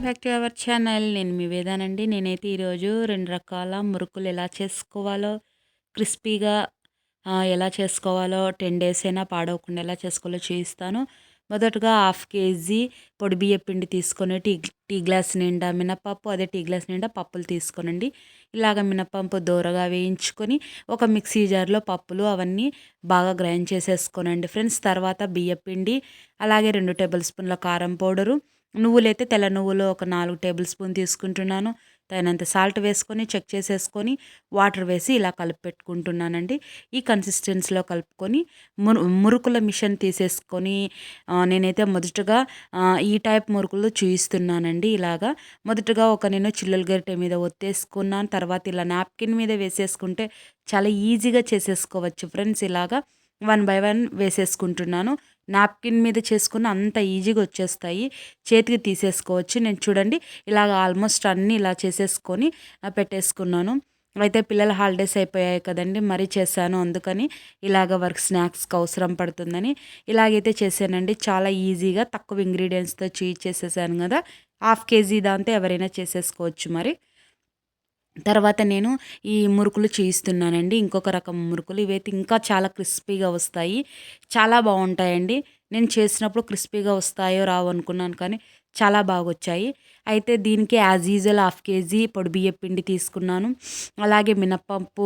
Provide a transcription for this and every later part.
Back to our channel. నేను మీ వేదానండి. నేనైతే ఈరోజు 2 రకాల మురుకులు ఎలా చేసుకోవాలో, క్రిస్పీగా ఎలా చేసుకోవాలో, 10 డేస్ అయినా పాడవకుండా ఎలా చేసుకోవాలో చూపిస్తాను. మొదటగా హాఫ్ కేజీ పొడి బియ్య పిండి తీసుకొని టీ గ్లాస్ నిండా మినపప్పు, అదే టీ గ్లాస్ నిండా పప్పులు తీసుకోనండి. ఇలాగ మినపప్పు దోరగా వేయించుకొని ఒక మిక్సీ జార్లో పప్పులు అవన్నీ బాగా గ్రైండ్ చేసేసుకోనండి ఫ్రెండ్స్. తర్వాత బియ్య పిండి, అలాగే 2 టేబుల్ స్పూన్ల కారం పౌడరు, నువ్వులైతే తెల్ల నువ్వులు ఒక 4 టేబుల్ స్పూన్ తీసుకుంటున్నాను. తగినంత సాల్ట్ వేసుకొని చెక్ చేసేసుకొని వాటర్ వేసి ఇలా కలిపి పెట్టుకుంటున్నానండి. ఈ కన్సిస్టెన్సీలో కలుపుకొని మురుకుల మిషన్ తీసేసుకొని నేనైతే మొదటగా ఈ టైప్ మురుకులు చూపిస్తున్నానండి. ఇలాగా మొదటగా నేను చిల్లుల గరిటె మీద ఒత్తేసుకున్నాను. తర్వాత ఇలా నాప్కిన్ మీద వేసేసుకుంటే చాలా ఈజీగా చేసేసుకోవచ్చు ఫ్రెండ్స్. ఇలాగా 1 బై 1 వేసేసుకుంటున్నాను. నాప్కిన్ మీద చేసుకున్న అంత ఈజీగా వచ్చేస్తాయి, చేతికి తీసేసుకోవచ్చు. నేను చూడండి ఇలాగ ఆల్మోస్ట్ అన్నీ ఇలా చేసేసుకొని పెట్టేసుకున్నాను. అయితే పిల్లల హాలిడేస్ అయిపోయాయి కదండి, మరీ చేశాను. అందుకని ఇలాగ వర్క్ స్నాక్స్కి అవసరం పడుతుందని ఇలాగైతే చేశానండి. చాలా ఈజీగా తక్కువ ఇంగ్రీడియంట్స్తో చేసేసాను కదా. హాఫ్ కేజీ దాంతో ఎవరైనా చేసేసుకోవచ్చు మరి. తర్వాత నేను ఈ మురుకులు చేయిస్తున్నానండి. ఇంకొక రకం మురుకులు, ఇవైతే ఇంకా చాలా క్రిస్పీగా వస్తాయి, చాలా బాగుంటాయండి. నేను చేసినప్పుడు క్రిస్పీగా వస్తాయో రావు అనుకున్నాను, కానీ చాలా బాగా వచ్చాయి. అయితే దీనికి యాజ్ యూజువల్ హాఫ్ కేజీ పొడి బియ్య పిండి తీసుకున్నాను. అలాగే మినప్పప్పు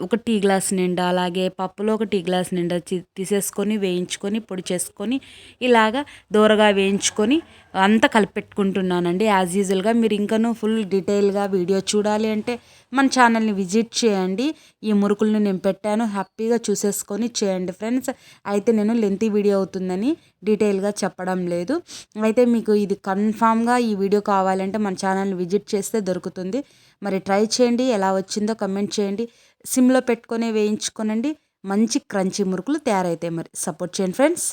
ఒక టీ గ్లాస్ నిండా, అలాగే పప్పులో ఒక టీ గ్లాస్ నిండా తీసేసుకొని వేయించుకొని పొడి చేసుకొని ఇలాగా దోరగా వేయించుకొని అంతా కలిపెట్టుకుంటున్నానండి. యాజ్ యూజువల్గా మీరు ఇంకనూ ఫుల్ డీటెయిల్గా వీడియో చూడాలి అంటే మన ఛానల్ని విజిట్ చేయండి. ఈ మురుకులను నేను పెట్టాను, హ్యాపీగా చూసేసుకొని చేయండి ఫ్రెండ్స్. అయితే నేను లెంతీ వీడియో అవుతుందని డీటెయిల్గా చెప్పడం లేదు. అయితే మీకు ఇది కన్ఫామ్గా ఈ వీడియో కావాలంటే మన ఛానల్ని విజిట్ చేస్తే దొరుకుతుంది. మరి ట్రై చేయండి, ఎలా వచ్చిందో కమెంట్ చేయండి. సిమ్లో పెట్టుకొని వేయించుకోనండి, మంచి క్రంచీ మురుకులు తయారైతాయి. మరి సపోర్ట్ చేయండి ఫ్రెండ్స్.